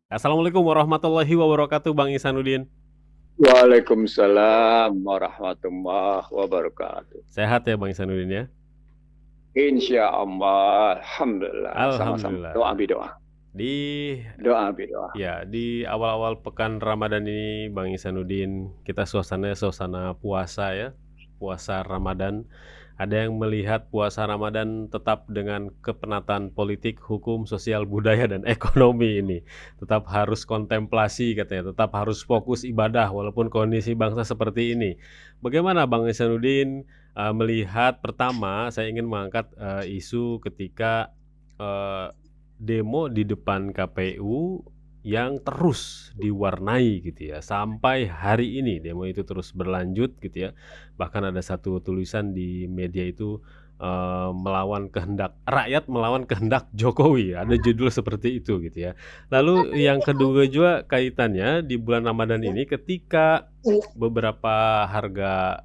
Assalamualaikum warahmatullahi wabarakatuh, Bang Ihsanuddin. Waalaikumsalam warahmatullahi wabarakatuh. Sehat ya, Bang Ihsanuddin ya? Insya Allah, Alhamdulillah, sama-sama. Doa Alhamdulillah. bidoa, Di doa bidoa. di awal-awal pekan Ramadan ini, Bang Ihsanuddin, kita suasananya suasana puasa ya, puasa Ramadan. Ada yang melihat puasa Ramadan tetap dengan kepenataan politik, hukum, sosial, budaya, dan ekonomi ini. Tetap harus kontemplasi katanya, tetap harus fokus ibadah walaupun kondisi bangsa seperti ini. Bagaimana Bang Ihsanuddin melihat pertama saya ingin mengangkat isu ketika eh, demo di depan KPU yang terus diwarnai gitu ya sampai hari ini demo itu terus berlanjut gitu ya, bahkan ada satu tulisan di media itu melawan kehendak rakyat, melawan kehendak Jokowi, ada judul seperti itu gitu ya. Lalu yang kedua juga kaitannya di bulan Ramadan ini ketika beberapa harga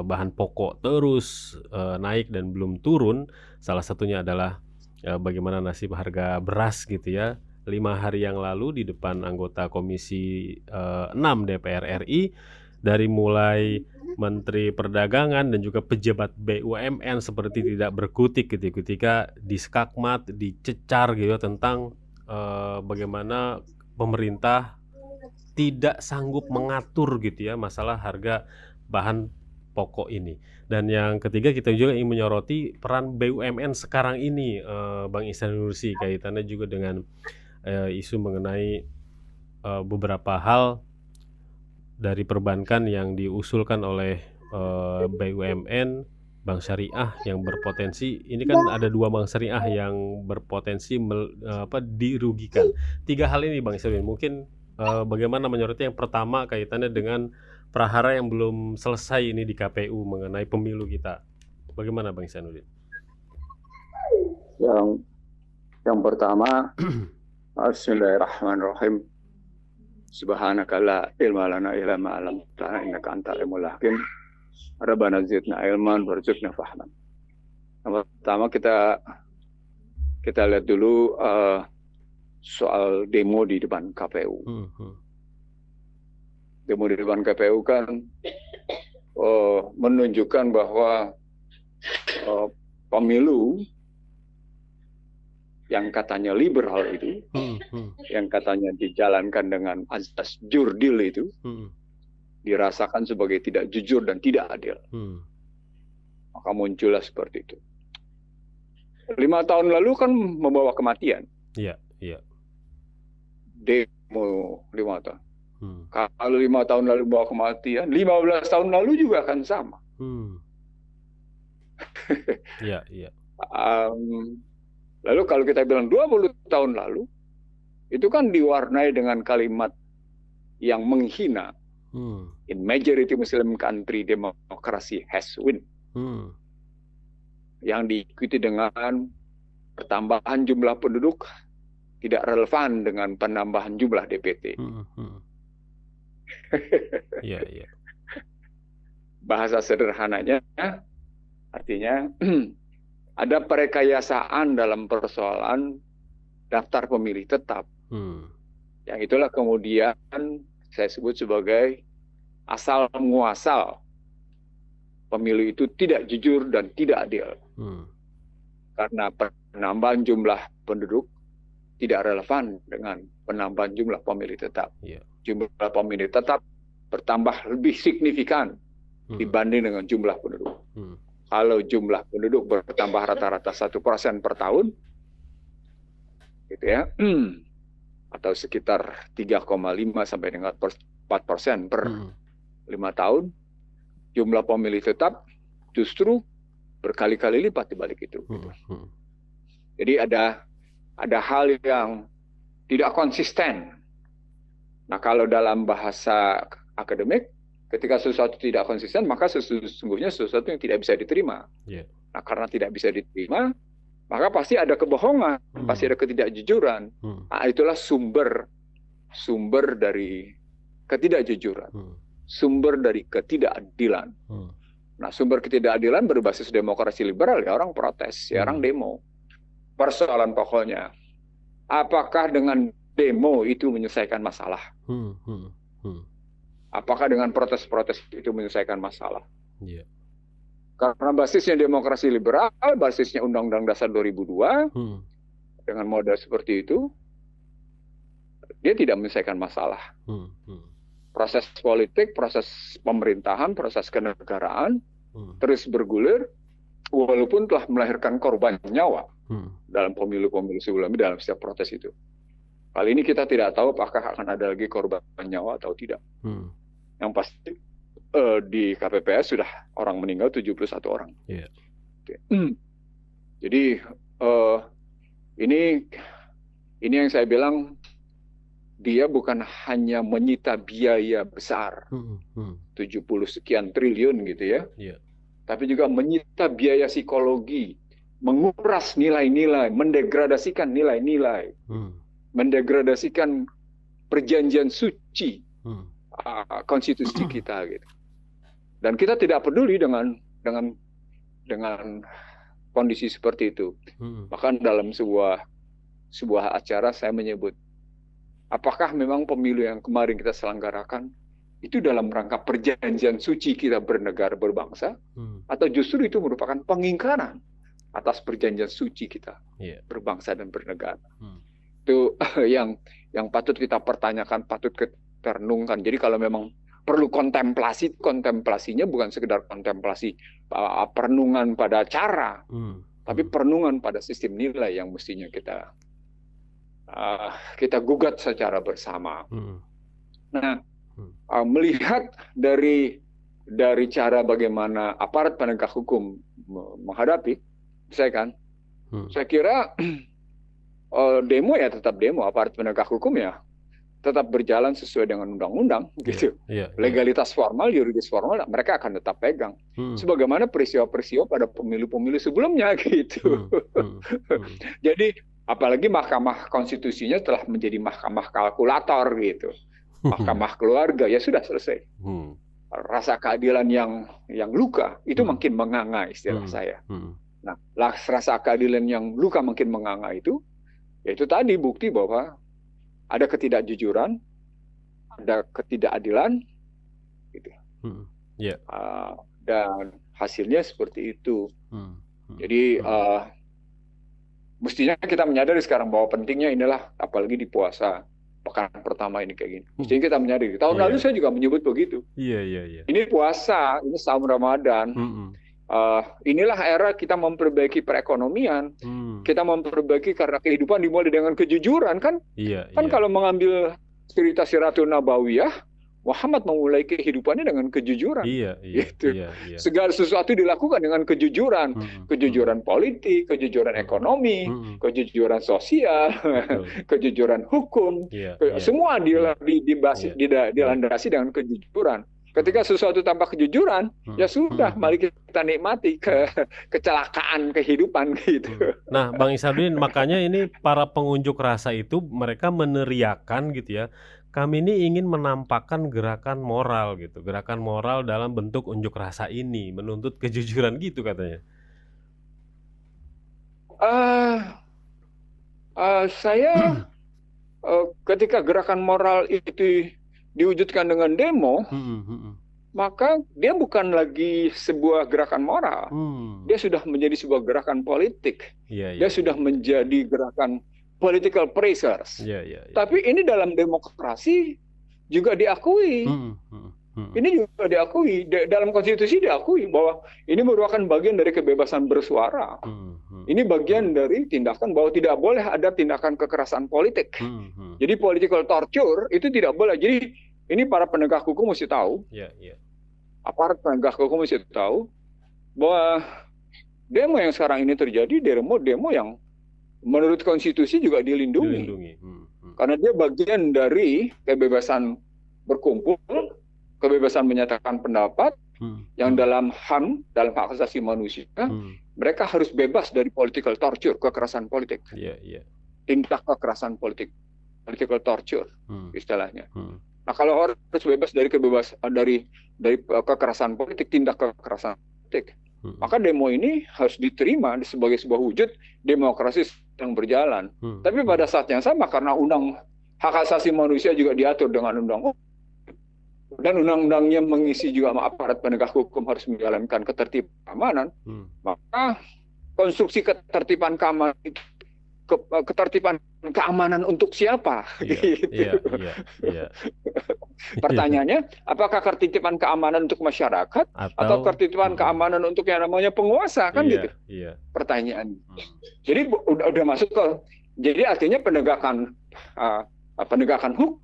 bahan pokok terus naik dan belum turun, salah satunya adalah bagaimana nasib harga beras gitu ya. 5 hari yang lalu di depan anggota Komisi 6 DPR RI, dari mulai Menteri Perdagangan dan juga pejabat BUMN seperti tidak berkutik gitu ketika diskakmat, dicecar gitu tentang bagaimana pemerintah tidak sanggup mengatur gitu ya masalah harga bahan pokok ini. Dan yang ketiga kita juga ingin menyoroti peran BUMN sekarang ini, Bang Ihsan Nursi, kaitannya juga dengan isu mengenai beberapa hal dari perbankan yang diusulkan oleh BUMN, bank syariah yang berpotensi, ini kan ada dua bank syariah yang berpotensi dirugikan. Tiga hal ini Bang Isrin, mungkin bagaimana menyoroti yang pertama kaitannya dengan prahara yang belum selesai ini di KPU mengenai pemilu kita. Bagaimana Bang Isanuddin? Yang yang pertama, Bismillahirrahmanirrahim. Subhanaka la ilma lana illa ma 'allamtana innaka antal alimul hakim. Rabbana zidna ilman warzuqna fahman. Yang pertama kita lihat dulu soal demo di depan KPU. Demo di depan KPU kan menunjukkan bahwa pemilu yang katanya liberal itu, yang katanya dijalankan dengan azas jurdil itu, dirasakan sebagai tidak jujur dan tidak adil. Maka muncullah seperti itu. 5 tahun lalu kan membawa kematian. Iya, iya. Demo 5 tahun. Kalau 5 tahun lalu membawa kematian, 15 tahun lalu juga akan sama. Iya, iya. Lalu kalau kita bilang 20 tahun lalu, itu kan diwarnai dengan kalimat yang menghina. In majority Muslim country, democracy has win. Yang diikuti dengan pertambahan jumlah penduduk tidak relevan dengan penambahan jumlah DPT. Iya, iya. Bahasa sederhananya, artinya ada perekayasaan dalam persoalan daftar pemilih tetap. Yang itulah kemudian saya sebut sebagai asal muasal pemilu itu tidak jujur dan tidak adil. Karena penambahan jumlah penduduk tidak relevan dengan penambahan jumlah pemilih tetap. Jumlah pemilih tetap bertambah lebih signifikan dibanding dengan jumlah penduduk. Kalau jumlah penduduk bertambah rata-rata 1% per tahun, gitu ya, atau sekitar 3,5 sampai dengan 4% per 5 tahun, jumlah pemilih tetap justru berkali-kali lipat dibalik itu. Jadi ada hal yang tidak konsisten. Nah, kalau dalam bahasa akademik, ketika sesuatu tidak konsisten, maka sesungguhnya sesuatu yang tidak bisa diterima. Nah, karena tidak bisa diterima, maka pasti ada kebohongan, pasti ada ketidakjujuran. Nah, itulah sumber dari ketidakjujuran, sumber dari ketidakadilan. Nah, sumber ketidakadilan berbasis demokrasi liberal, ya orang protes, ya orang demo. Persoalan pokoknya, apakah dengan demo itu menyelesaikan masalah? Hmm, hmm, hmm. Apakah dengan protes-protes itu menyelesaikan masalah? Yeah. Karena basisnya demokrasi liberal, basisnya Undang-Undang Dasar 2002, dengan model seperti itu, dia tidak menyelesaikan masalah. Proses politik, proses pemerintahan, proses kenegaraan terus bergulir, walaupun telah melahirkan korban nyawa dalam pemilu-pemilu sebelumnya, dalam setiap protes itu. Kali ini kita tidak tahu apakah akan ada lagi korban nyawa atau tidak. Yang pasti di KPPS sudah orang meninggal 71 orang. Yeah. Jadi ini yang saya bilang, dia bukan hanya menyita biaya besar, 70 sekian triliun gitu ya, tapi juga menyita biaya psikologi, menguras nilai-nilai, mendegradasikan nilai-nilai, mendegradasikan perjanjian suci konstitusi kita gitu. Dan kita tidak peduli dengan kondisi seperti itu. Bahkan dalam sebuah acara saya menyebut, apakah memang pemilu yang kemarin kita selenggarakan itu dalam rangka perjanjian suci kita bernegara berbangsa, atau justru itu merupakan pengingkaran atas perjanjian suci kita berbangsa dan bernegara? Itu yang patut kita pertanyakan, patut kita renungkan. Jadi kalau memang perlu kontemplasi, kontemplasinya bukan sekedar kontemplasi perenungan pada cara, tapi perenungan pada sistem nilai yang mestinya kita gugat secara bersama. Nah, melihat dari cara bagaimana aparat penegak hukum menghadapi, saya kira demo ya tetap demo, aparat penegak hukum ya tetap berjalan sesuai dengan undang-undang gitu. Legalitas formal, yuridis formal mereka akan tetap pegang. Sebagaimana peristiwa-peristiwa pada pemilu-pemilu sebelumnya gitu. Jadi apalagi Mahkamah Konstitusinya telah menjadi mahkamah kalkulator gitu. Mahkamah keluarga ya sudah selesai. Rasa keadilan yang luka itu makin menganga, istilah saya. Nah, rasa keadilan yang luka makin menganga itu, yaitu tadi bukti bahwa ada ketidakjujuran, ada ketidakadilan, gitu. Dan hasilnya seperti itu. Jadi mestinya kita menyadari sekarang bahwa pentingnya inilah, apalagi di puasa pekan pertama ini kayak gini. Mestinya kita menyadari. Tahun lalu saya juga menyebut begitu. Ini puasa, ini saum Ramadan. Inilah era kita memperbaiki perekonomian, kita memperbaiki karena kehidupan dimulai dengan kejujuran kan? Kalau mengambil cerita Siratun Nabawiyah, Muhammad memulai kehidupannya dengan kejujuran. Gitu. Segala sesuatu dilakukan dengan kejujuran, kejujuran politik, kejujuran ekonomi, kejujuran sosial, kejujuran hukum, semua dilandasi dengan kejujuran. Ketika sesuatu tanpa kejujuran, ya sudah, mari kita nikmati kecelakaan kehidupan gitu. Nah, Bang Isanuddin, makanya ini para pengunjuk rasa itu mereka meneriakan gitu ya. Kami ini ingin menampakkan gerakan moral gitu, gerakan moral dalam bentuk unjuk rasa ini, menuntut kejujuran gitu katanya. Saya ketika gerakan moral itu diwujudkan dengan demo, maka dia bukan lagi sebuah gerakan moral. Dia sudah menjadi sebuah gerakan politik. Dia sudah menjadi gerakan political pressures. Tapi ini dalam demokrasi juga diakui. Ini juga diakui. Dalam konstitusi diakui bahwa ini merupakan bagian dari kebebasan bersuara. Ini bagian dari tindakan bahwa tidak boleh ada tindakan kekerasan politik. Jadi political torture itu tidak boleh. Jadi ini para penegak hukum mesti tahu. Aparat penegak hukum mesti tahu bahwa demo yang sekarang ini terjadi demo yang menurut konstitusi juga dilindungi. Karena dia bagian dari kebebasan berkumpul, kebebasan menyatakan pendapat, yang dalam HAM, dalam hak asasi manusia, mereka harus bebas dari political torture, kekerasan politik. Tindak kekerasan politik, political torture istilahnya. Nah, kalau harus bebas dari kekerasan politik, tindak kekerasan politik, maka demo ini harus diterima sebagai sebuah wujud demokrasi yang berjalan. Tapi pada saat yang sama, karena hak asasi manusia juga diatur dengan undang-undang. Dan undang-undangnya mengisi juga aparat penegak hukum harus menjalankan ketertiban keamanan, maka konstruksi ketertiban keamanan itu ketertiban keamanan untuk siapa? Pertanyaannya, apakah ketertiban keamanan untuk masyarakat atau ketertiban keamanan untuk yang namanya penguasa, kan gitu? Pertanyaan. Jadi udah masuk ke, jadi artinya penegakan hukum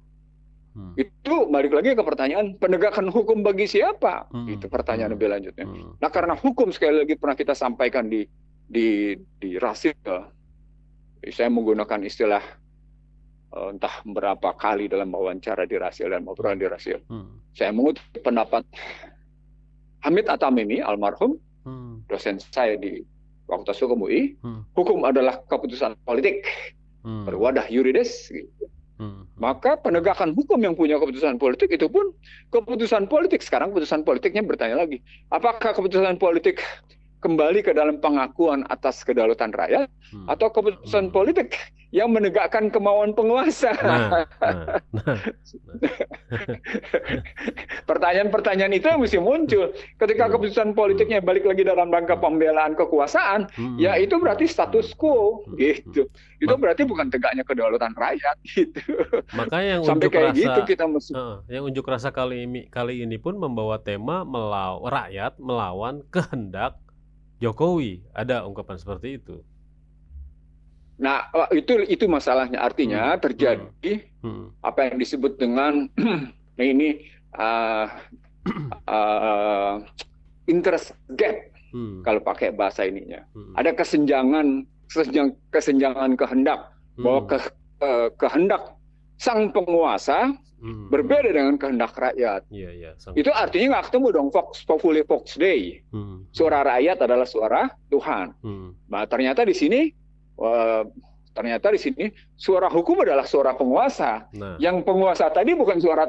itu balik lagi ke pertanyaan penegakan hukum bagi siapa? Itu pertanyaan lebih lanjutnya. Nah, karena hukum sekali lagi pernah kita sampaikan di rasil, saya menggunakan istilah entah berapa kali dalam wawancara di rasil dan obrolan di rasil. Saya mengutip pendapat Hamid Atamimi almarhum, dosen saya di Fakultas Hukum UI. Hukum adalah keputusan politik berwadah yuridis, gitu. Maka penegakan hukum yang punya keputusan politik itu pun keputusan politik. Sekarang keputusan politiknya bertanya lagi, apakah keputusan politik kembali ke dalam pengakuan atas kedaulatan rakyat atau keputusan politik yang menegakkan kemauan penguasa? Pertanyaan-pertanyaan itu yang mesti muncul. Ketika keputusan politiknya balik lagi dalam rangka pembelaan kekuasaan, ya itu berarti status quo, gitu. Itu berarti bukan tegaknya kedaulatan rakyat, gitu. Maka yang sampai kayak rasa, gitu kita mesti. Yang unjuk rasa kali ini pun membawa tema rakyat melawan kehendak Jokowi. Ada ungkapan seperti itu. Nah, itu masalahnya. Artinya terjadi apa yang disebut dengan ini interest gap, kalau pakai bahasa ininya. Ada kesenjangan kehendak, bahwa kehendak sang penguasa berbeda dengan kehendak rakyat. Itu artinya nggak ketemu dong Vox Populi Vox Dei. Suara rakyat adalah suara Tuhan. Nah, ternyata di sini suara hukum adalah suara penguasa. Yang penguasa tadi bukan suara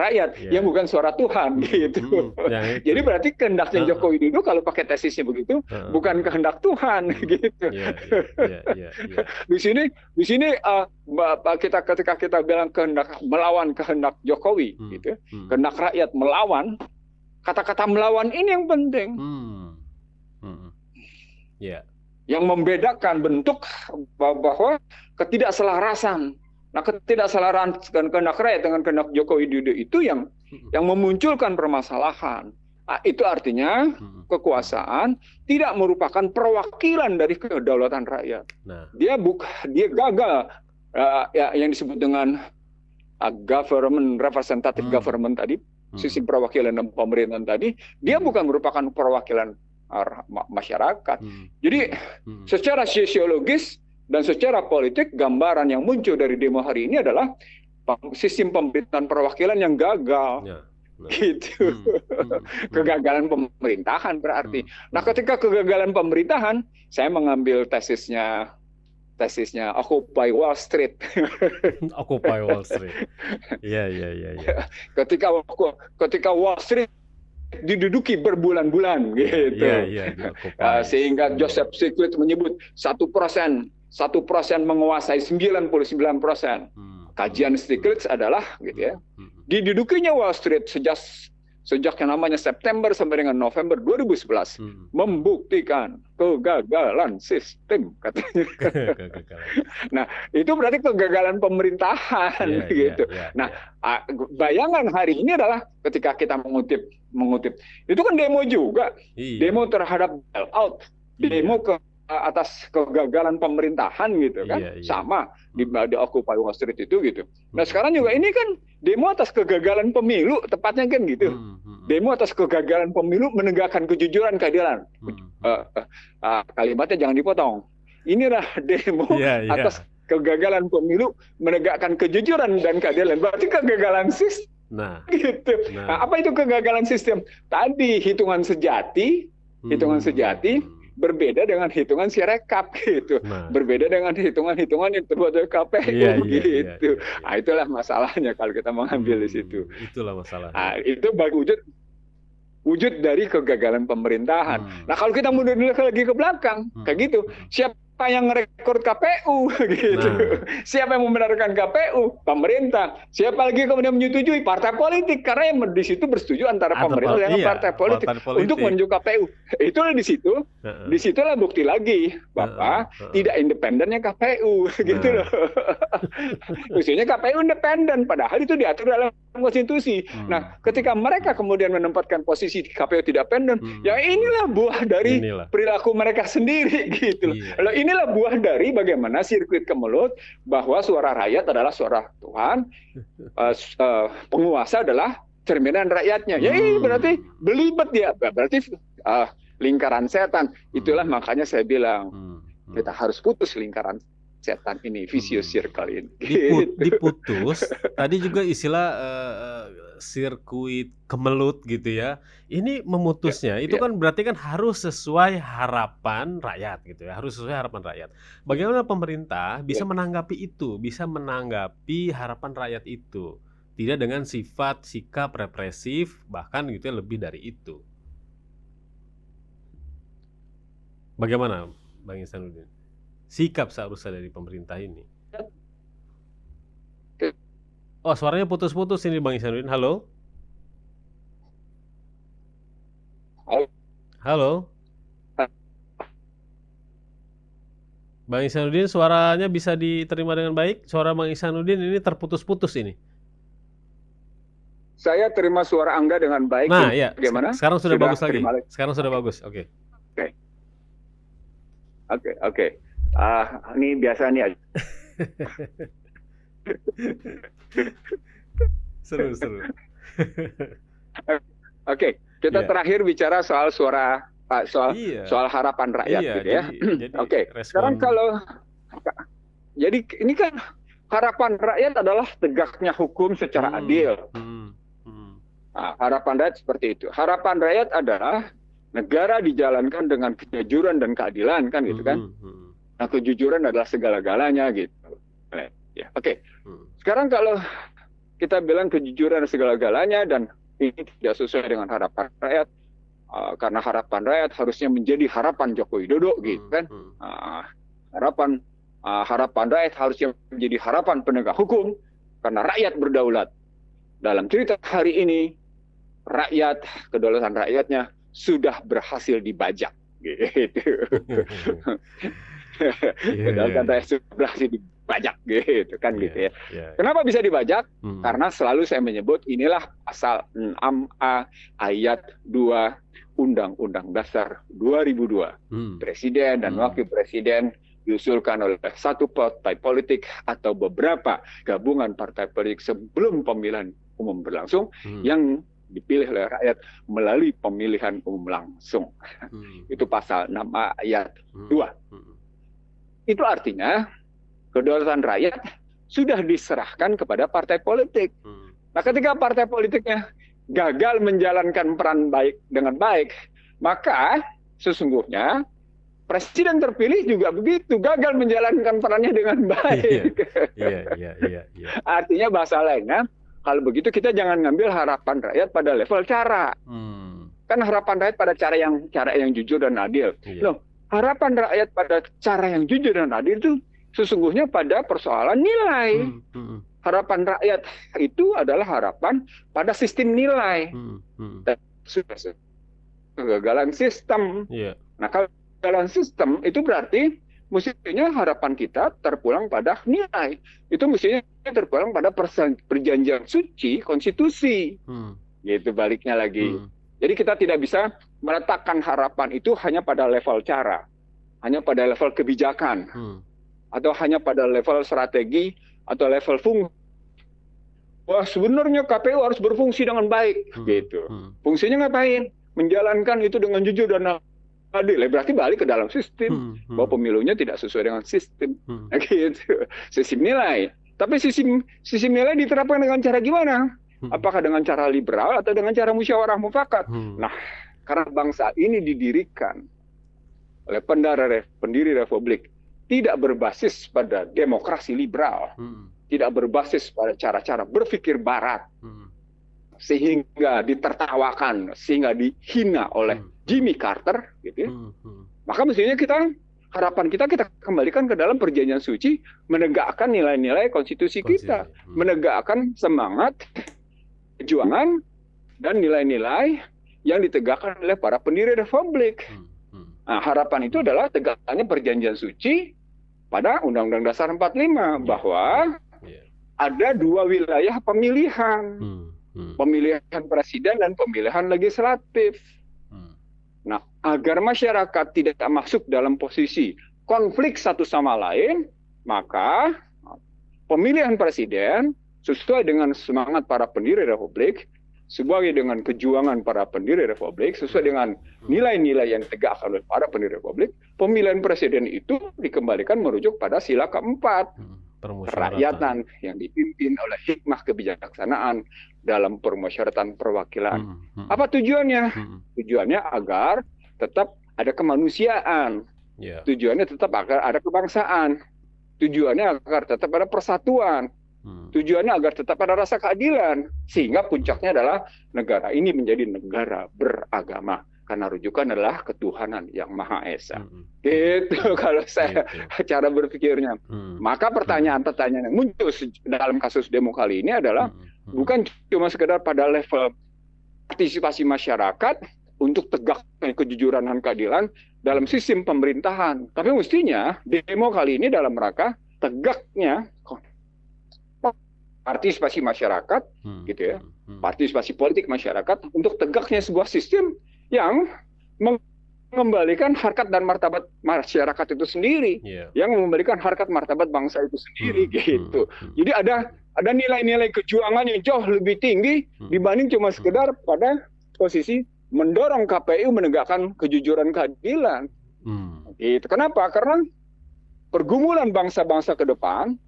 rakyat, yang bukan suara Tuhan, gitu. Jadi berarti kehendaknya Joko Widodo kalau pakai tesisnya begitu bukan kehendak Tuhan, gitu. Di sini ketika kita bilang melawan kehendak Jokowi, gitu, kehendak rakyat melawan, kata-kata melawan ini yang penting. Yang membedakan bentuk bahwa ketidakselarasan. Nah, ketidakselarasan kehendak rakyat dengan kehendak Joko Widodo itu yang memunculkan permasalahan. Nah, itu artinya kekuasaan tidak merupakan perwakilan dari kedaulatan rakyat. Dia gagal, yang disebut dengan government representative government tadi, sistem perwakilan dan pemerintahan tadi, dia bukan merupakan perwakilan masyarakat. Jadi secara sosiologis dan secara politik, gambaran yang muncul dari demo hari ini adalah sistem pemerintahan perwakilan yang gagal. Gitu. Kegagalan pemerintahan berarti. Nah, ketika kegagalan pemerintahan, saya mengambil tesisnya Occupy Wall Street. Occupy Wall Street. Iya. Ketika Wall Street diduduki berbulan-bulan, gitu. Sehingga Joseph Stiglitz menyebut 1% menguasai 99%. Kajian Stiglitz adalah, gitu ya, didudukinya Wall Street sejak yang namanya September sampai dengan November 2011 membuktikan kegagalan sistem, katanya. Nah, itu berarti kegagalan pemerintahan, gitu. Nah, bayangan hari ini adalah ketika kita mengutip itu kan demo juga, demo terhadap bailout, demo atas kegagalan pemerintahan, gitu kan, sama di Occupy Wall Street itu, gitu. Nah, sekarang juga ini kan demo atas kegagalan pemilu, tepatnya kan gitu. Demo atas kegagalan pemilu menegakkan kejujuran, keadilan. Kalimatnya jangan dipotong. Inilah demo atas kegagalan pemilu menegakkan kejujuran dan keadilan. Berarti kegagalan sistem. Gitu. Nah, apa itu kegagalan sistem? Tadi hitungan sejati berbeda dengan hitungan Sirekap, gitu. Berbeda dengan hitungan-hitungan yang terbuat dari KPU, gitu. Nah, itulah masalahnya kalau kita mengambil di situ. Itulah masalahnya. Nah, itu bagi wujud dari kegagalan pemerintahan. Nah, kalau kita mundur lagi ke belakang, kayak gitu. Siapa siapa yang merekrut KPU gitu. Nah. Siapa yang membenarkan KPU? Pemerintah. Siapa lagi kemudian menyetujui? Partai politik, karena yang di situ bersetuju antara pemerintah dengan partai politik untuk menunjuk KPU. Itulah di situ. Disitulah bukti lagi bahwa tidak independennya KPU gitu loh. Khususnya KPU independen, padahal itu diatur dalam konstitusi. Nah, ketika mereka kemudian menempatkan posisi KPU tidak independen, ya inilah buah dari perilaku mereka sendiri gitu. Lalu inilah buah dari bagaimana sirkuit kemelut bahwa suara rakyat adalah suara Tuhan, penguasa adalah cerminan rakyatnya. Ya ini berarti belibet dia, berarti lingkaran setan. Itulah makanya saya bilang kita harus putus lingkaran setan ini, vicious circle ini. Diputus. Tadi juga istilah sirkuit kemelut gitu ya. Ini memutusnya itu kan berarti kan harus sesuai harapan rakyat gitu ya. Harus sesuai harapan rakyat. Bagaimana pemerintah bisa menanggapi itu, bisa menanggapi harapan rakyat itu, tidak dengan sifat sikap represif bahkan gitu ya, lebih dari itu. Bagaimana Bang Ihsanuddin? Sikap seharusnya dari pemerintah ini. Oh, suaranya putus-putus ini Bang Ihsanuddin. Halo? Halo? Bang Ihsanuddin, suaranya bisa diterima dengan baik? Suara Bang Ihsanuddin ini terputus-putus ini. Saya terima suara Angga dengan baik. Nah, ya. Bagaimana? Sekarang sudah bagus lagi. Sekarang sudah bagus. Oke. Oke. Ini biasa nih. Seru. Oke, kita terakhir bicara soal suara, soal harapan rakyat gitu ya. Oke. Sekarang jadi ini kan harapan rakyat adalah tegaknya hukum secara adil. Nah, harapan rakyat seperti itu. Harapan rakyat adalah negara dijalankan dengan kejujuran dan keadilan kan gitu kan. Nah, kejujuran adalah segala-galanya gitu. Oke. Sekarang kalau kita bilang kejujuran adalah segala-galanya dan ini tidak sesuai dengan harapan rakyat, karena harapan rakyat harusnya menjadi harapan Joko Widodo gitu kan. Harapan rakyat harusnya menjadi harapan penegak hukum karena rakyat berdaulat. Dalam cerita hari ini, kedaulatan rakyatnya sudah berhasil dibajak gitu. Kedaulatan rakyat sudah berhasil dibajak gitu kan gitu ya. Kenapa bisa dibajak? Karena selalu saya menyebut inilah pasal 6A ayat 2 Undang-Undang Dasar 2002. Presiden dan wakil presiden diusulkan oleh satu partai politik atau beberapa gabungan partai politik sebelum pemilihan umum berlangsung yang dipilih oleh rakyat melalui pemilihan umum langsung. Itu pasal 6A ayat 2. Itu artinya kedaulatan rakyat sudah diserahkan kepada partai politik. Nah, ketika partai politiknya gagal menjalankan peran dengan baik, maka sesungguhnya presiden terpilih juga begitu, gagal menjalankan perannya dengan baik. Artinya bahasa lainnya, kalau begitu kita jangan ngambil harapan rakyat pada level cara. Kan harapan rakyat pada cara yang jujur dan adil. Loh, harapan rakyat pada cara yang jujur dan adil itu sesungguhnya pada persoalan nilai. Harapan rakyat itu adalah harapan pada sistem nilai. Kegagalan sistem. Nah, kalau kegagalan sistem itu berarti mestinya harapan kita terpulang pada nilai. Itu mestinya terpulang pada perjanjian suci konstitusi. Gitu baliknya lagi. Jadi kita tidak bisa meletakkan harapan itu hanya pada level cara, hanya pada level kebijakan, atau hanya pada level strategi atau level fungsi. Wah, sebenarnya KPU harus berfungsi dengan baik, gitu. Fungsinya ngapain? Menjalankan itu dengan jujur dan adil. Berarti balik ke dalam sistem, bahwa pemilunya tidak sesuai dengan sistem, gitu. Sistem nilai. Tapi sistem nilai diterapkan dengan cara gimana? Apakah dengan cara liberal atau dengan cara musyawarah mufakat? Nah, karena bangsa ini didirikan oleh pendiri republik tidak berbasis pada demokrasi liberal, tidak berbasis pada cara-cara berpikir barat, sehingga ditertawakan, sehingga dihina oleh Jimmy Carter, gitu ya. Maka mestinya kita harapan kita kembalikan ke dalam perjanjian suci, menegakkan nilai-nilai konstitusi kita, menegakkan semangat, perjuangan, dan nilai-nilai yang ditegakkan oleh para pendiri republik. Nah, harapan itu adalah tegaknya perjanjian suci pada Undang-Undang Dasar 45 bahwa ada dua wilayah pemilihan, pemilihan presiden dan pemilihan legislatif. Nah, agar masyarakat tidak masuk dalam posisi konflik satu sama lain, maka pemilihan presiden sesuai dengan semangat para pendiri republik, sesuai dengan kejuangan para pendiri republik, sesuai dengan nilai-nilai yang ditegakkan oleh para pendiri republik, pemilihan presiden itu dikembalikan merujuk pada sila keempat, kerakyatan yang dipimpin oleh hikmah kebijaksanaan dalam permusyawaratan perwakilan. Apa tujuannya? Tujuannya agar tetap ada kemanusiaan. Tujuannya tetap agar ada kebangsaan. Tujuannya agar tetap ada persatuan. Tujuannya agar tetap ada rasa keadilan. Sehingga puncaknya adalah negara ini menjadi negara beragama. Karena rujukan adalah ketuhanan yang Maha Esa. Gitu kalau saya cara berpikirnya. Maka pertanyaan-pertanyaan yang muncul dalam kasus demo kali ini adalah bukan cuma sekedar pada level partisipasi masyarakat untuk tegaknya kejujuran dan keadilan dalam sistem pemerintahan. Tapi mestinya demo kali ini dalam rangka tegaknya partisipasi masyarakat, gitu ya, partisipasi politik masyarakat untuk tegaknya sebuah sistem yang mengembalikan harkat dan martabat masyarakat itu sendiri, yang mengembalikan harkat martabat bangsa itu sendiri, gitu. Jadi ada nilai-nilai kejuangan yang jauh lebih tinggi dibanding cuma sekedar pada posisi mendorong KPU menegakkan kejujuran keadilan. Gitu. Kenapa? Karena pergumulan bangsa-bangsa ke depan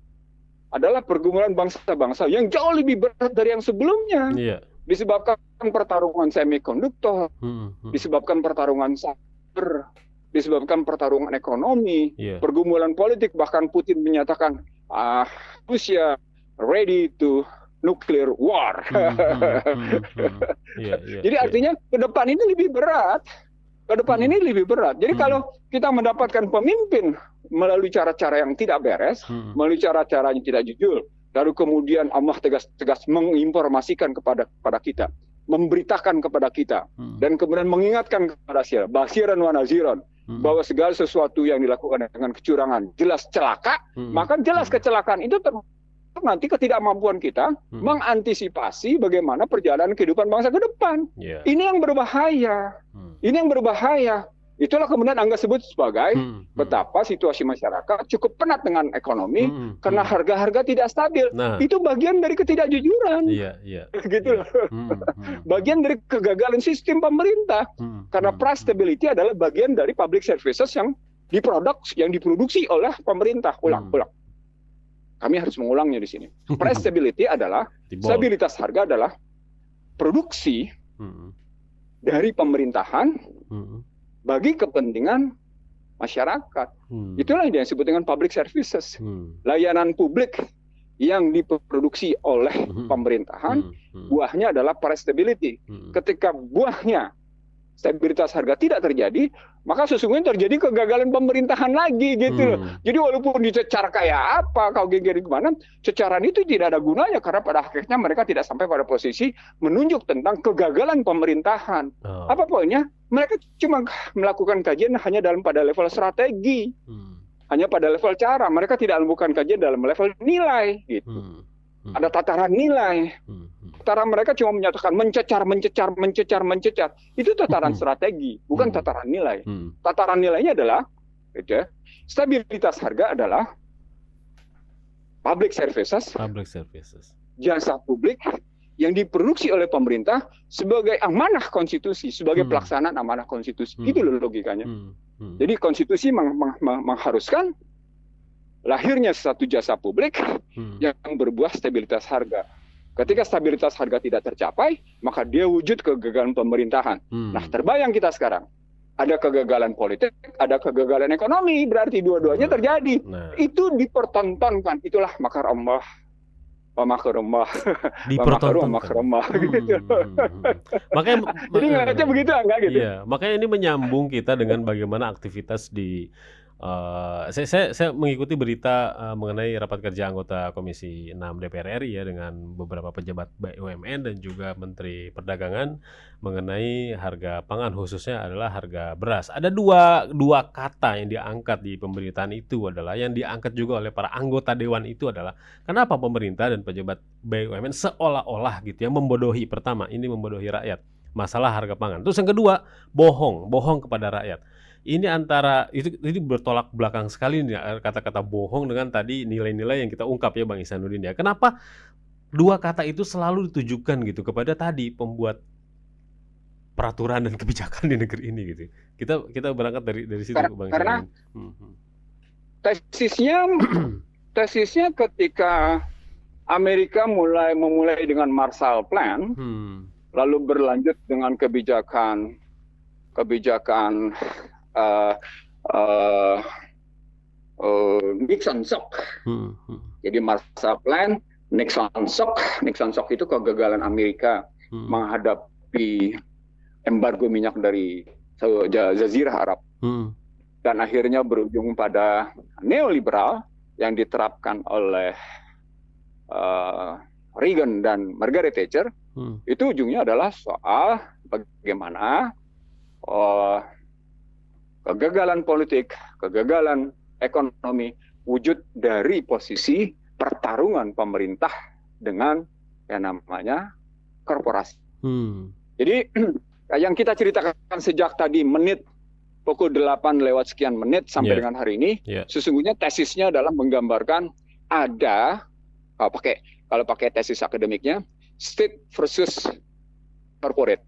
adalah pergumulan bangsa-bangsa yang jauh lebih berat dari yang sebelumnya. Disebabkan pertarungan semikonduktor, disebabkan pertarungan cyber, disebabkan pertarungan ekonomi, pergumulan politik, bahkan Putin menyatakan Rusia ready to nuclear war. Jadi artinya ke depan ini lebih berat. Ke depan ini lebih berat. Jadi kalau kita mendapatkan pemimpin melalui cara-cara yang tidak beres, melalui cara-cara yang tidak jujur, lalu kemudian Allah tegas-tegas menginformasikan kepada kita, memberitakan kepada kita, dan kemudian mengingatkan kepada siapa, basiran wa naziran, bahwa segala sesuatu yang dilakukan dengan kecurangan jelas celaka, maka jelas kecelakaan itu nanti ketidakmampuan kita mengantisipasi bagaimana perjalanan kehidupan bangsa ke depan. Ini yang berbahaya. Ini yang berbahaya. Itulah kemudian Angga sebut sebagai betapa situasi masyarakat cukup penat dengan ekonomi karena harga-harga tidak stabil. Itu bagian dari ketidakjujuran. Gitu loh. Bagian dari kegagalan sistem pemerintah. Karena price stability adalah bagian dari public services yang diproduksi oleh pemerintah. Ulang. Kami harus mengulangnya di sini. Price stability adalah stabilitas harga adalah produksi dari pemerintahan bagi kepentingan masyarakat. Itulah yang disebut dengan public services. Layanan publik yang diproduksi oleh pemerintahan, buahnya adalah price stability. Ketika buahnya stabilitas harga tidak terjadi, maka sesungguhnya terjadi kegagalan pemerintahan lagi, gitu loh. Jadi walaupun dicecar kayak apa, kau geger gimana, cecaran itu tidak ada gunanya karena pada akhirnya mereka tidak sampai pada posisi menunjuk tentang kegagalan pemerintahan. Apa poinnya? Mereka cuma melakukan kajian hanya pada level strategi, hanya pada level cara. Mereka tidak melakukan kajian dalam level nilai, gitu. Ada tataran nilai. Tataran mereka cuma menyatakan mencecar. Itu tataran strategi, bukan tataran nilai. Tataran nilainya adalah stabilitas harga adalah public services, jasa publik yang diproduksi oleh pemerintah sebagai amanah konstitusi, sebagai pelaksanaan amanah konstitusi. Itu loh logikanya. Jadi konstitusi mengharuskan lahirnya satu jasa publik yang berbuah stabilitas harga. Ketika stabilitas harga tidak tercapai, maka dia wujud kegagalan pemerintahan. Nah, terbayang kita sekarang. Ada kegagalan politik, ada kegagalan ekonomi, berarti dua-duanya terjadi. Itu dipertontonkan. Itulah makar Allah. Makar gitu. Makanya jadi nggak begitu enggak gitu. Makanya ini menyambung kita dengan bagaimana aktivitas di Saya mengikuti berita, mengenai rapat kerja anggota Komisi 6 DPR RI ya dengan beberapa pejabat BUMN dan juga Menteri Perdagangan mengenai harga pangan, khususnya adalah harga beras. Ada dua kata yang diangkat di pemberitaan itu adalah yang diangkat juga oleh para anggota dewan itu adalah, kenapa pemerintah dan pejabat BUMN seolah-olah gitu ya membodohi. Pertama, ini membodohi rakyat, masalah harga pangan. Terus yang kedua, bohong kepada rakyat. Ini antara ini bertolak belakang sekali nih kata-kata bohong dengan tadi nilai-nilai yang kita ungkap ya Bang Ihsanuddin ya. Kenapa dua kata itu selalu ditujukan gitu kepada tadi pembuat peraturan dan kebijakan di negeri ini gitu. Kita berangkat dari situ Bang Karena Ihsanuddin. tesisnya ketika Amerika memulai dengan Marshall Plan, lalu berlanjut dengan kebijakan Nixon Shock. Jadi Marshall Plan, Nixon Shock itu kegagalan Amerika menghadapi embargo minyak dari Jazirah Arab. Dan akhirnya berujung pada neoliberal yang diterapkan oleh Reagan dan Margaret Thatcher. Itu ujungnya adalah soal bagaimana kegagalan politik, kegagalan ekonomi wujud dari posisi pertarungan pemerintah dengan yang namanya korporasi. Jadi yang kita ceritakan sejak tadi pukul 8 lewat sekian menit sampai dengan hari ini, sesungguhnya tesisnya adalah menggambarkan ada kalau pakai tesis akademiknya state versus corporate.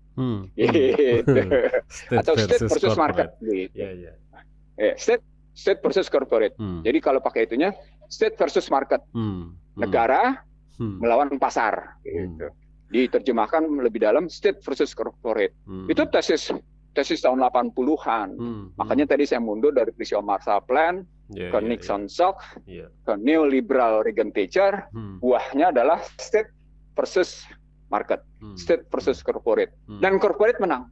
Gitu. Atau state versus market gitu. State versus corporate. Jadi kalau pakai itunya state versus market. Negara melawan pasar gitu. Diterjemahkan lebih dalam state versus corporate. Itu tesis tahun 80-an. Makanya tadi saya mundur dari peristiwa Marshall Plan ke Nixon Shock, ke neoliberal Reagan Thatcher. Buahnya adalah state versus market, state versus corporate, dan corporate menang.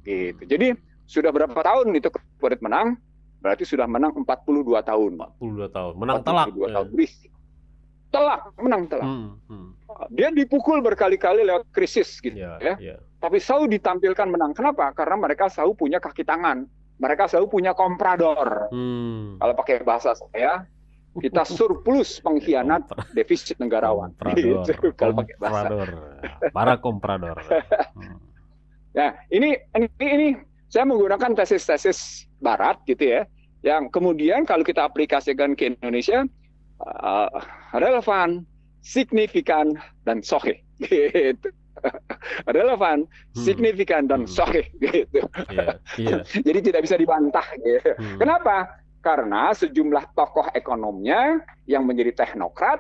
Gitu. Jadi sudah berapa tahun itu corporate menang? Berarti sudah menang 42 tahun. 42 tahun, menang telak. 42 tahun. Menang telak. Dia dipukul berkali-kali lewat krisis gitu ya. Tapi selalu ditampilkan menang. Kenapa? Karena mereka selalu punya kaki tangan. Mereka selalu punya komprador. Kalau pakai bahasa saya, kita surplus pengkhianat defisit negarawan. Gitu, kalau pakai bahasa. Para komprador. Ya, ini saya menggunakan tesis-tesis Barat gitu ya, yang kemudian kalau kita aplikasikan ke Indonesia relevan, signifikan, dan sahih. Gitu. Relevan, signifikan, dan sahih. Gitu. Jadi tidak bisa dibantah. Gitu. Kenapa? Karena sejumlah tokoh ekonomnya yang menjadi teknokrat,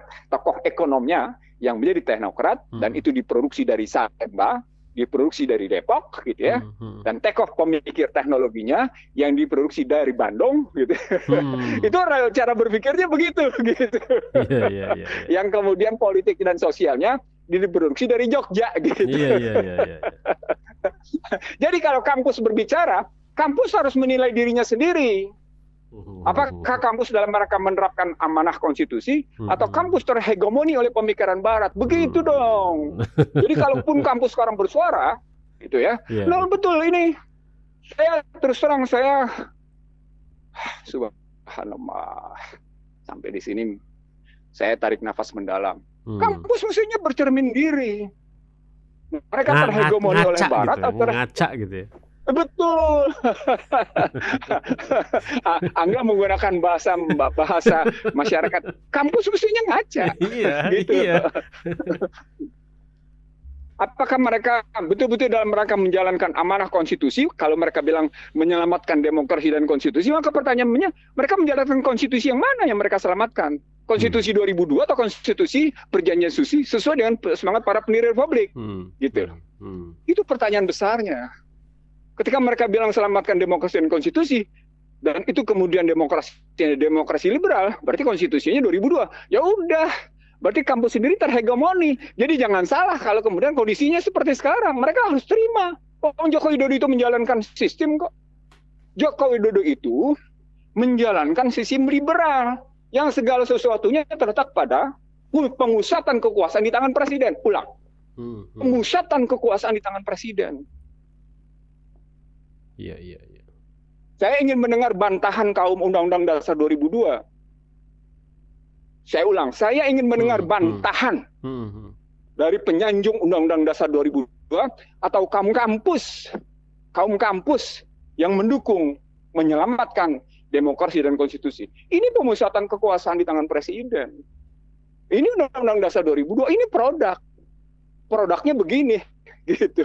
dan itu diproduksi dari Salemba, diproduksi dari Depok, gitu ya, dan tokoh pemikir teknologinya yang diproduksi dari Bandung, gitu. Itu cara berpikirnya begitu, gitu. Yang kemudian politik dan sosialnya diproduksi dari Jogja, gitu. Jadi kalau kampus berbicara, kampus harus menilai dirinya sendiri. Apakah kampus dalam rangka menerapkan amanah konstitusi atau kampus terhegemoni oleh pemikiran Barat? Begitu dong. Jadi kalaupun kampus sekarang bersuara, gitu ya. Nah, betul ini. Saya terus terang subhanallah. Sampai di sini saya tarik nafas mendalam. Kampus mestinya bercermin diri. Mereka terhegemoni oleh Barat gitu, atau ngaca gitu ya. Betul. Angga menggunakan bahasa masyarakat. Kampus mestinya ngaca. Gitu. Apakah mereka betul-betul dalam rangka menjalankan amanah konstitusi? Kalau mereka bilang menyelamatkan demokrasi dan konstitusi, maka pertanyaannya, mereka menjalankan konstitusi yang mana yang mereka selamatkan? Konstitusi 2002 atau konstitusi perjanjian suci sesuai dengan semangat para pendiri republik? Gitu. Itu pertanyaan besarnya. Ketika mereka bilang selamatkan demokrasi dan konstitusi, dan itu kemudian demokrasi liberal, berarti konstitusinya 2002. Ya udah, berarti kampus sendiri terhegemoni. Jadi jangan salah kalau kemudian kondisinya seperti sekarang. Mereka harus terima. Joko Widodo itu menjalankan sistem kok. Joko Widodo itu menjalankan sistem liberal yang segala sesuatunya terletak pada pemusatan kekuasaan di tangan presiden. Ulang, pemusatan kekuasaan di tangan presiden. Iya. Saya ingin mendengar bantahan kaum Undang-Undang Dasar 2002. Saya ulang, saya ingin mendengar bantahan dari penyanjung Undang-Undang Dasar 2002 atau kaum kampus yang mendukung menyelamatkan demokrasi dan konstitusi. Ini pemusatan kekuasaan di tangan presiden. Ini Undang-Undang Dasar 2002, ini produknya begini. Gitu.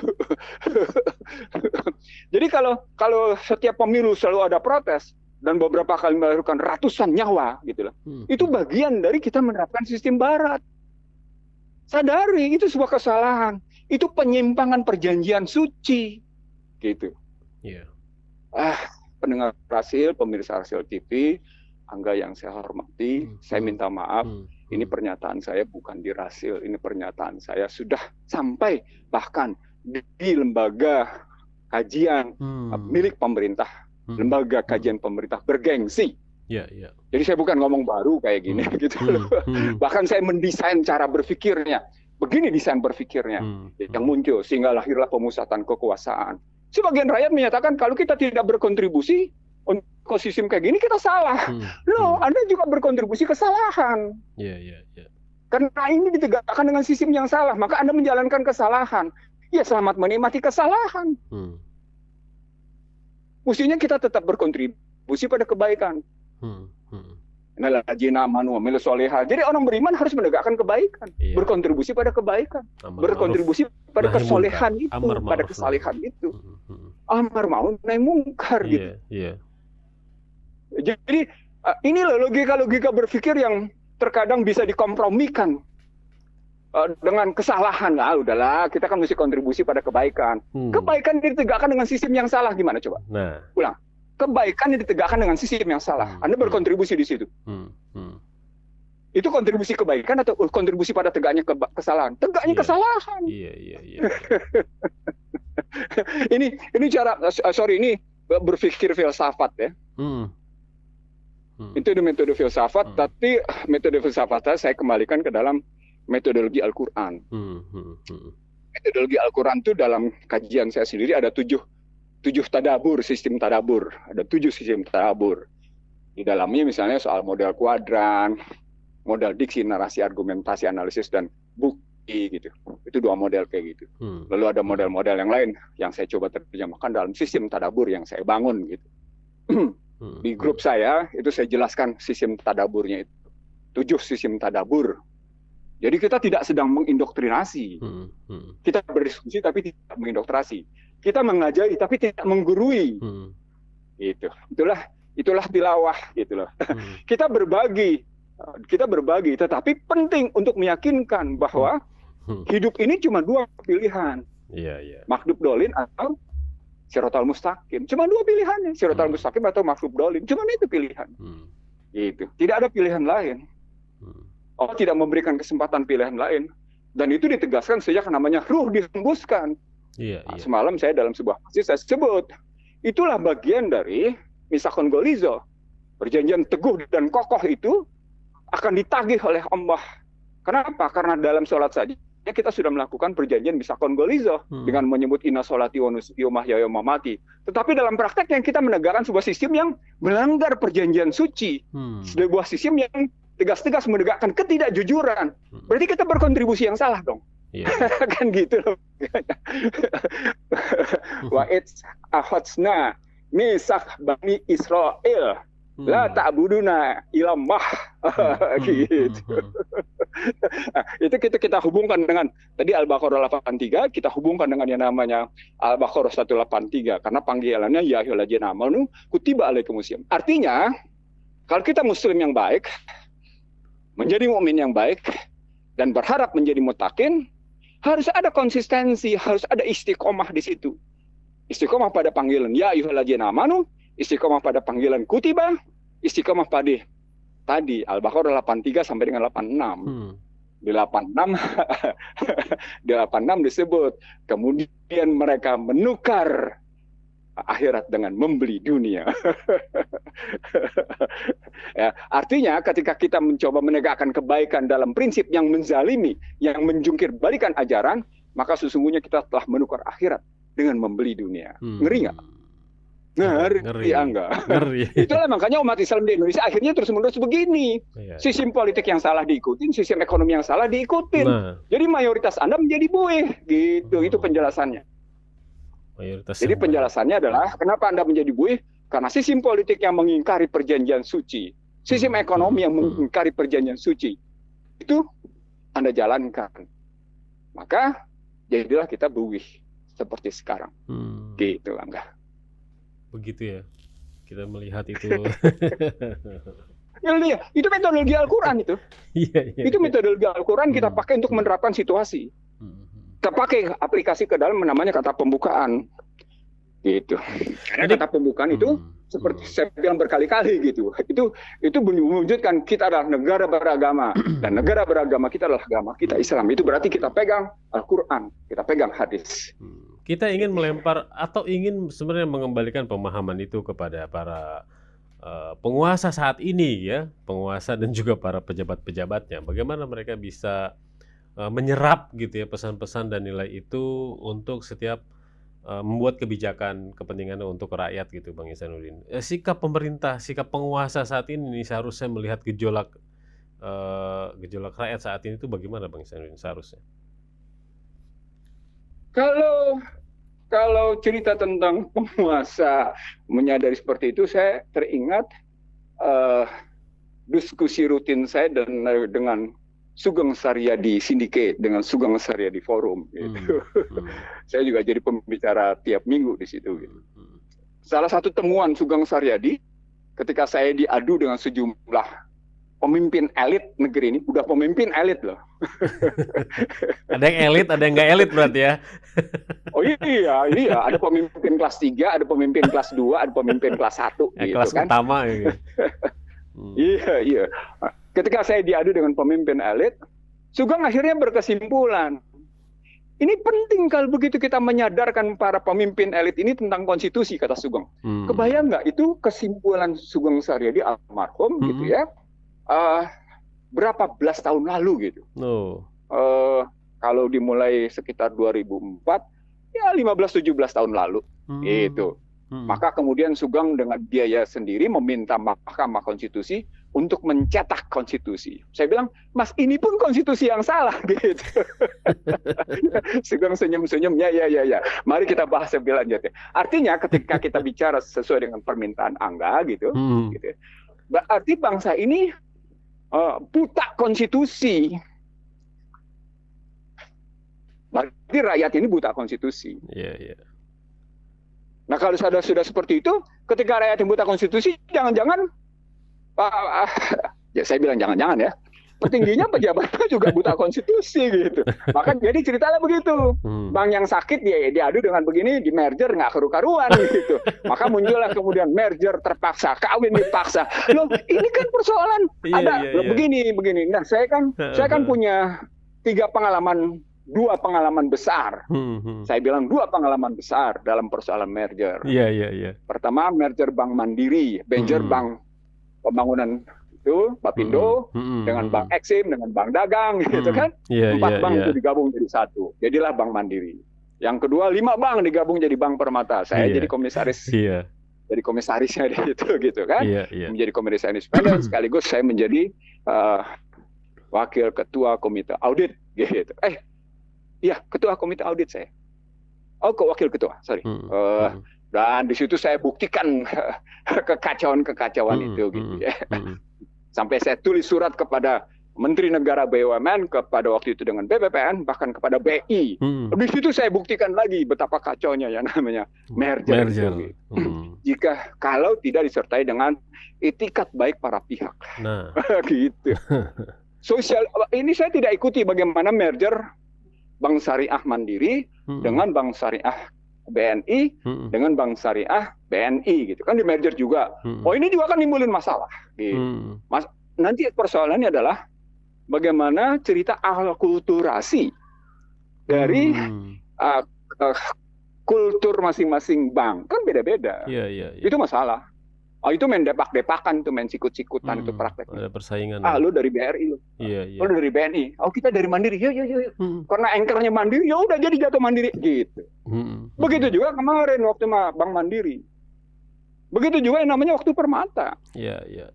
Jadi kalau setiap pemilu selalu ada protes dan beberapa kali melahirkan ratusan nyawa gitu loh. Itu bagian dari kita menerapkan sistem barat. Sadari itu sebuah kesalahan. Itu penyimpangan perjanjian suci. Gitu. Yeah. Pendengar Rasil, pemirsa Rasil TV, Angga yang saya hormati, saya minta maaf. Ini pernyataan saya bukan di Rasil, ini pernyataan saya sudah sampai bahkan di lembaga kajian milik pemerintah, lembaga kajian pemerintah bergengsi. Jadi saya bukan ngomong baru kayak gini, gitu. Bahkan saya mendesain cara berpikirnya. Begini desain berpikirnya yang muncul sehingga lahirlah pemusatan kekuasaan. Sebagian rakyat menyatakan kalau kita tidak berkontribusi untuk sistem kayak gini kita salah. Loh, Anda juga berkontribusi kesalahan. Karena ini ditegakkan dengan sistem yang salah, maka Anda menjalankan kesalahan. Ya, selamat menikmati kesalahan. Mestinya kita tetap berkontribusi pada kebaikan. Jadi orang beriman harus menegakkan kebaikan, berkontribusi pada kebaikan, berkontribusi pada kesolehan itu, pada kesalehan itu. Amar ma'ruf nahi mungkar gitu. Jadi ini loh logika berpikir yang terkadang bisa dikompromikan dengan kesalahan. Udahlah, kita kan mesti kontribusi pada kebaikan. Kebaikan ditegakkan dengan sistem yang salah gimana coba? Ulang. Kebaikan yang ditegakkan dengan sistem yang salah. Anda berkontribusi di situ. Itu kontribusi kebaikan atau kontribusi pada tegaknya kesalahan? Tegaknya kesalahan. Ini cara ini berpikir filsafat ya. Itu metode filsafat, tapi metode filsafat saya kembalikan ke dalam metodologi Al-Quran. Metodologi Al-Quran itu dalam kajian saya sendiri ada tujuh tadabur, sistem tadabur. Ada 7 sistem tadabur. Di dalamnya misalnya soal model kuadran, model diksi, narasi, argumentasi, analisis, dan bukti gitu. Itu 2 model kayak gitu. Lalu ada model-model yang lain yang saya coba terjemahkan dalam sistem tadabur yang saya bangun gitu. Di grup saya itu saya jelaskan sistem tadaburnya itu. 7 sistem tadabur. Jadi kita tidak sedang mengindoktrinasi. Kita berdiskusi tapi tidak mengindoktrinasi. Kita mengajari tapi tidak menggurui. Gitu. Itulah tilawah gitu loh. Kita berbagi, tetapi penting untuk meyakinkan bahwa hidup ini cuma 2 pilihan. Makhluk dolin atau Siratal Mustaqim. Cuma 2 pilihannya, Siratal Mustaqim atau makhluk dolin. Cuma itu pilihan. Gitu. Tidak ada pilihan lain. Allah tidak memberikan kesempatan pilihan lain. Dan itu ditegaskan sejak namanya ruh dihembuskan. Semalam saya dalam sebuah masjid saya sebut. Itulah bagian dari Misakon Golizo. Perjanjian teguh dan kokoh itu akan ditagih oleh Allah. Kenapa? Karena dalam sholat saja kita sudah melakukan perjanjian Misakon Golizo dengan menyebut inna sholati wa nusuki wa mahyaya wa mamati. Tetapi dalam prakteknya kita menegakkan sebuah sistem yang melanggar perjanjian suci. Sebuah sistem yang tegas-tegas menegakkan ketidakjujuran. Berarti kita berkontribusi yang salah dong. Kan gitu loh. Wa akhadna misak bani Israel la ta'buduna ilallah. Gitu. Itu kita hubungkan dengan tadi Al-Baqarah 83, kita hubungkan dengan yang namanya Al-Baqarah 183 karena panggilannya ya ayyuhalladzina amanu kutiba alaikumusiyam. Artinya kalau kita muslim yang baik, menjadi mukmin yang baik dan berharap menjadi muttaqin, harus ada konsistensi, harus ada istiqomah di situ. Istiqomah pada panggilan ya ayyuhalladzina amanu, istiqomah pada panggilan kutiba, istiqomah pada tadi Al-Baqarah 83 sampai dengan 86. Di 86 disebut kemudian mereka menukar akhirat dengan membeli dunia. Ya, artinya ketika kita mencoba menegakkan kebaikan dalam prinsip yang menzalimi, yang menjungkir balikan ajaran, maka sesungguhnya kita telah menukar akhirat dengan membeli dunia. Ngeri nggak? Ngeri, Angga. Ngeri. Itulah makanya umat Islam di Indonesia akhirnya terus-menerus begini. Sistem politik yang salah diikutin, sistem ekonomi yang salah diikutin. Jadi mayoritas Anda menjadi buih, gitu. Itu penjelasannya. Jadi penjelasannya adalah kenapa Anda menjadi buih? Karena sistem politik yang mengingkari perjanjian suci, sistem ekonomi yang mengingkari perjanjian suci, itu Anda jalankan. Maka jadilah kita buih seperti sekarang. Gitu, Angga. Begitu ya, kita melihat itu. Ya, itu metodologi Al-Quran itu. Itu metodologi Al-Quran kita pakai untuk menerapkan situasi. Kita pakai aplikasi ke dalam namanya kata pembukaan. Gitu. Karena kata pembukaan itu seperti saya bilang berkali-kali gitu. Itu menunjukkan kita adalah negara beragama dan negara beragama kita adalah agama kita Islam. Itu berarti kita pegang Al-Quran, kita pegang hadis. Kita ingin melempar atau ingin sebenarnya mengembalikan pemahaman itu kepada para penguasa saat ini ya, penguasa dan juga para pejabat-pejabatnya. Bagaimana mereka bisa menyerap gitu ya pesan-pesan dan nilai itu untuk setiap membuat kebijakan kepentingan untuk rakyat gitu, Bang Ihsanuddin. Sikap pemerintah, sikap penguasa saat ini seharusnya melihat gejolak rakyat saat ini itu bagaimana, Bang Ihsanuddin seharusnya? Kalau cerita tentang penguasa menyadari seperti itu, saya teringat diskusi rutin saya dengan Sugeng Saryadi Syndicate, dengan Sugeng Saryadi Forum. Gitu. Saya juga jadi pembicara tiap minggu di situ. Gitu. Salah satu temuan Sugeng Saryadi, ketika saya diadu dengan sejumlah pemimpin elit negeri ini, udah pemimpin elit loh. Ada yang elit, ada yang nggak elit berarti ya? Oh iya, ada pemimpin kelas 3, ada pemimpin kelas 2, ada pemimpin kelas 1. Gitu, kelas kan? Utama. Gitu. Iya. Ketika saya diadu dengan pemimpin elit, Sugeng akhirnya berkesimpulan, ini penting kalau begitu kita menyadarkan para pemimpin elit ini tentang konstitusi, kata Sugeng. Kebayang nggak itu kesimpulan Sugeng Saryadi almarhum gitu ya? Berapa belas tahun lalu gitu. Kalau dimulai sekitar 2004, ya 15-17 tahun lalu gitu. Maka kemudian Sugeng dengan biaya sendiri meminta Mahkamah Konstitusi untuk mencetak konstitusi. Saya bilang, Mas, ini pun konstitusi yang salah gitu. Sugeng senyum-senyum, ya. Mari kita bahas lebih lanjut ya. Artinya ketika kita bicara sesuai dengan permintaan Angga gitu, gitu, berarti bangsa ini buta konstitusi. Berarti rakyat ini buta konstitusi. Nah kalau sudah seperti itu, ketika rakyat yang buta konstitusi, jangan-jangan, ya saya bilang jangan-jangan ya, petingginya pejabatnya juga buta konstitusi gitu. Maka jadi ceritanya begitu, bang yang sakit dia diadu dengan begini, di merger nggak karu-karuan gitu. Maka muncullah kemudian merger terpaksa, kawin dipaksa. Loh ini kan persoalan begini. Nah saya kan punya 2 pengalaman besar. Saya bilang 2 pengalaman besar dalam persoalan merger. Pertama merger Bank Mandiri, merger Bank Pembangunan itu Bapindo dengan Bank Eksim, dengan Bank Dagang gitu kan. 4 bank itu digabung jadi satu. Jadilah Bank Mandiri. Yang kedua 5 bank digabung jadi Bank Permata. Saya jadi komisaris. Jadi komisarisnya di situ gitu kan. Menjadi komisaris independen sekaligus saya menjadi wakil ketua komite audit gitu. Ketua komite audit saya. Wakil ketua, sorry. Dan di situ saya buktikan kekacauan itu gitu ya. Sampai saya tulis surat kepada Menteri Negara BUMN, kepada waktu itu dengan BPPN, bahkan kepada BI. Di situ saya buktikan lagi betapa kacaunya ya namanya merger. Gitu. Kalau tidak disertai dengan itikat baik para pihak. Gitu. Ini saya tidak ikuti bagaimana merger Bank Syariah Mandiri dengan Bank Syariah BNI dengan Bank Syariah BNI gitu kan, di merger juga. Ini juga kan nimbulin masalah gitu. Nanti persoalannya adalah bagaimana cerita akulturasi dari kultur masing-masing bank kan beda-beda. Iya, iya, iya. Itu masalah. Oh, itu main depak-depakan tuh, main sikut-sikutan itu prakteknya. Ada persaingan. Lu dari BRI lu. Iya, iya. Lu dari BNI. Oh, kita dari Mandiri. Yuk. Karena anchornya Mandiri, ya udah jadi jatuh Mandiri gitu. Begitu juga kemarin waktu Bank Mandiri. Begitu juga yang namanya waktu Permata. Iya, iya.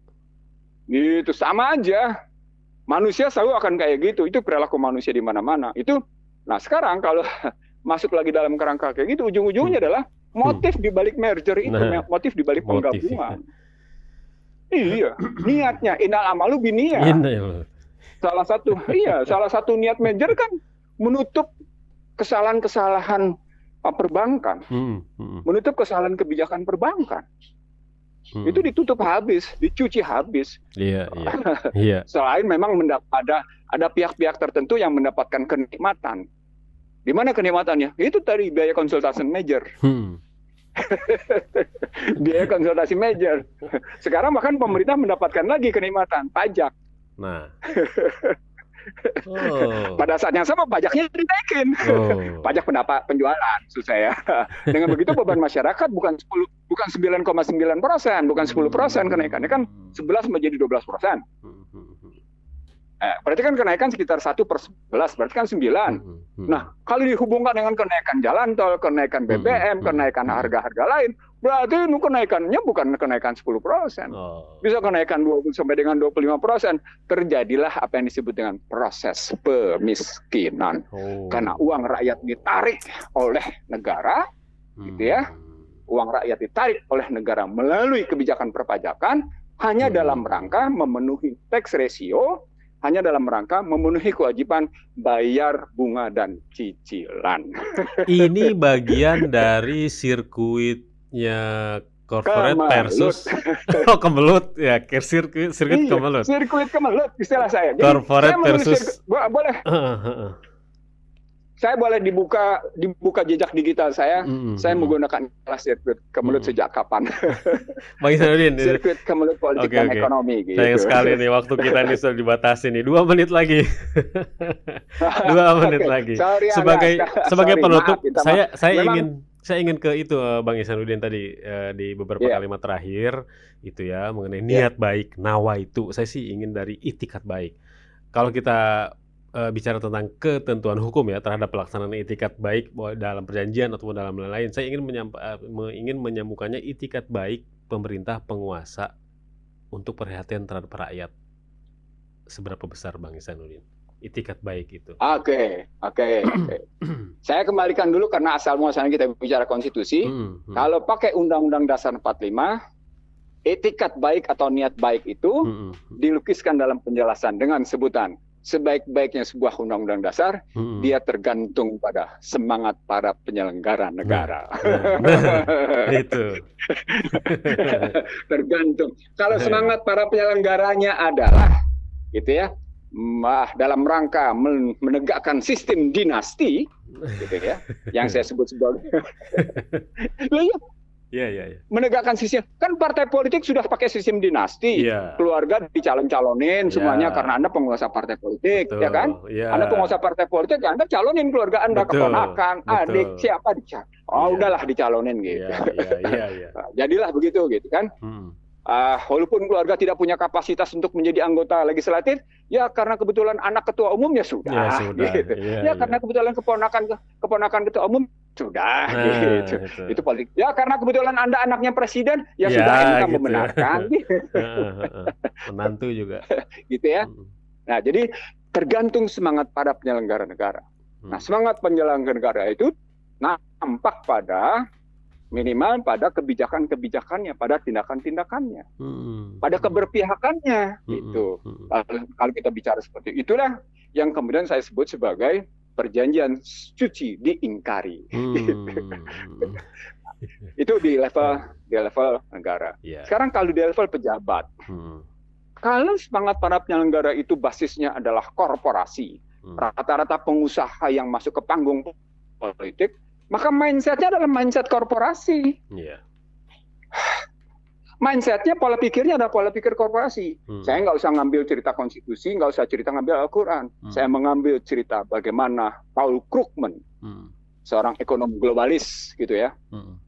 Gitu, sama aja. Manusia selalu akan kayak gitu. Itu perilaku manusia di mana-mana. Nah sekarang kalau masuk lagi dalam kerangka kayak gitu, ujung-ujungnya adalah motif di balik merger itu, motif di balik penggabungan. Iya, niatnya innal amalu binniyah. Salah satu niat merger kan menutup kesalahan-kesalahan perbankan, menutup kesalahan kebijakan perbankan. Itu ditutup habis, dicuci habis. Iya. Selain memang ada pihak-pihak tertentu yang mendapatkan kenikmatan. Di mana kenikmatannya? Itu tadi biaya konsultasi major. Biaya konsultasi major. Sekarang bahkan pemerintah mendapatkan lagi kenikmatan pajak. Nah. Pada saat yang sama pajaknya dinaikin. Pajak penjualan, maksud saya. Dengan begitu beban masyarakat bukan 9,9%, bukan 10% kenaikannya, kan 11 menjadi 12%. Berarti kan kenaikan sekitar 1/11, berarti kan 9. Nah, kalau dihubungkan dengan kenaikan jalan tol, kenaikan BBM, kenaikan harga-harga lain, berarti itu kenaikannya bukan kenaikan 10%. Bisa kenaikan 20 sampai dengan 25%. Terjadilah apa yang disebut dengan proses pemiskinan. Karena uang rakyat ditarik oleh negara, gitu ya. Uang rakyat ditarik oleh negara melalui kebijakan perpajakan hanya dalam rangka memenuhi tax ratio, hanya dalam rangka memenuhi kewajiban bayar bunga dan cicilan. Ini bagian dari sirkuitnya corporate versus kemelut ya, sirkuit kemelut. Sirkuit kemelut istilah saya. Jadi, corporate versus boleh. Saya boleh dibuka jejak digital saya. Saya menggunakan sirkuit kemelut sejak kapan? Bang Ihsanuddin. Sirkuit kemelut politik dan ekonomi. Gitu. Sayang sekali nih waktu kita ini sudah dibatasi nih. 2 menit lagi. 2 menit lagi. Sebagai penutup, saya ingin ke itu Bang Ihsanuddin tadi di beberapa kalimat terakhir itu ya mengenai niat baik, nawa itu. Saya sih ingin dari itikat baik. Kalau kita bicara tentang ketentuan hukum ya terhadap pelaksanaan itikat baik dalam perjanjian ataupun dalam lain-lain, saya ingin menyambungkannya itikat baik pemerintah penguasa untuk perhatian terhadap rakyat. Seberapa besar Bang Ihsanuddin itikat baik itu? Oke. Saya kembalikan dulu karena asal muasalnya kita bicara konstitusi. Kalau pakai Undang-Undang Dasar 45, itikat baik atau niat baik itu dilukiskan dalam penjelasan dengan sebutan sebaik-baiknya sebuah undang-undang dasar, dia tergantung pada semangat para penyelenggara negara. Itu. Tergantung. Kalau semangat para penyelenggaranya adalah, gitu ya, dalam rangka menegakkan sistem dinasti, gitu ya, yang saya sebut sebagai. Iya. Menegakkan sistem, kan partai politik sudah pakai sistem dinasti, keluarga dicalon-calonin semuanya karena Anda penguasa partai politik, ya kan? Anda penguasa partai politik, Anda calonin keluarga Anda, keponakan, adik, siapa dicalon. Udahlah dicalonin gitu. Jadilah begitu gitu kan? Walaupun keluarga tidak punya kapasitas untuk menjadi anggota legislatif, ya karena kebetulan anak ketua umum ya sudah. Gitu. Karena kebetulan keponakan ketua umum sudah. Gitu. Itu politik. Ya karena kebetulan Anda anaknya presiden, ya sudah MK gitu. Membenarkan. Menantu juga. Gitu ya. Nah jadi tergantung semangat pada penyelenggara negara. Nah semangat penyelenggara negara itu nampak pada minimal pada kebijakan-kebijakannya, pada tindakan-tindakannya, pada keberpihakannya, gitu. Kalau kita bicara seperti itulah yang kemudian saya sebut sebagai perjanjian suci diingkari. Itu di level negara. Sekarang kalau di level pejabat, kalau semangat para penyelenggara itu basisnya adalah korporasi, rata-rata pengusaha yang masuk ke panggung politik, maka mindsetnya adalah mindset korporasi. Mindsetnya, pola pikirnya adalah pola pikir korporasi. Saya nggak usah ngambil cerita konstitusi, nggak usah cerita ngambil Al-Quran. Saya mengambil cerita bagaimana Paul Krugman seorang ekonom globalis gitu ya,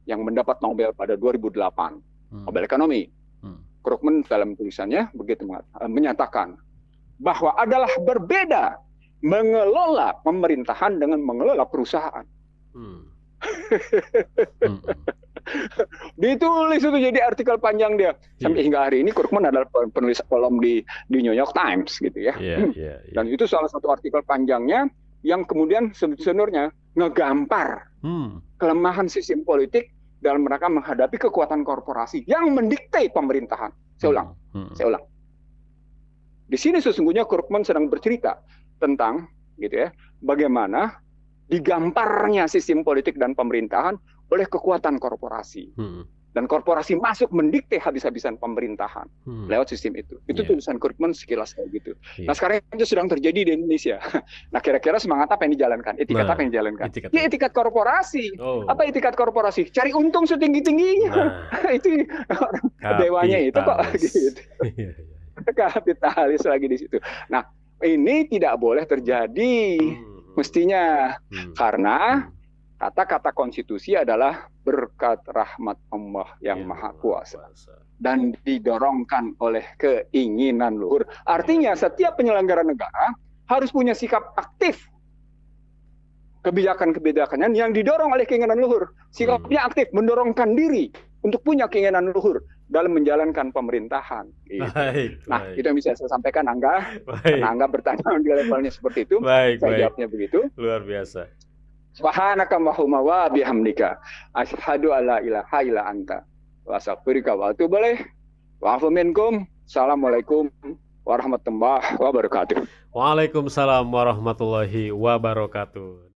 yang mendapat Nobel pada 2008, Nobel Ekonomi. Krugman dalam tulisannya begitu menyatakan bahwa adalah berbeda mengelola pemerintahan dengan mengelola perusahaan. Ditulis itu jadi artikel panjang dia. Sampai hingga hari ini Krugman adalah penulis kolom di New York Times gitu ya. Dan itu salah satu artikel panjangnya yang kemudian sebenarnya ngegampar kelemahan sistem politik dalam rangka menghadapi kekuatan korporasi yang mendikte pemerintahan. Saya ulang. Di sini sesungguhnya Krugman sedang bercerita tentang gitu ya, bagaimana digamparnya sistem politik dan pemerintahan oleh kekuatan korporasi. Dan korporasi masuk mendikte habis-habisan pemerintahan lewat sistem itu. Itu tulisan Krugman sekilas kayak gitu. Nah sekarang itu sedang terjadi di Indonesia. Nah kira-kira semangat apa yang dijalankan? Etikat apa yang dijalankan? Ya etikat korporasi. Apa etikat korporasi? Cari untung setinggi-tingginya. Itu dewanya itu kok gitu. Kapitalis lagi di situ. Nah ini tidak boleh terjadi mestinya karena kata-kata konstitusi adalah berkat rahmat Allah yang Maha Kuasa dan didorongkan oleh keinginan luhur. Artinya setiap penyelenggara negara harus punya sikap aktif. Kebijakan-kebijakan yang didorong oleh keinginan luhur. Sikapnya aktif, mendorongkan diri untuk punya keinginan luhur dalam menjalankan pemerintahan. Gitu. Itu yang bisa saya sampaikan, Angga. Karena Angga bertanya di levelnya seperti itu, saya jawabnya begitu. Luar biasa. Subhanaka Allahumma wa bihamdika asyhadu alla ilaha illa anta wa astaghfiruka wa atubu ilaik. Wa afu minkum. Assalamualaikum warahmatullahi wabarakatuh. Waalaikumsalam warahmatullahi wabarakatuh.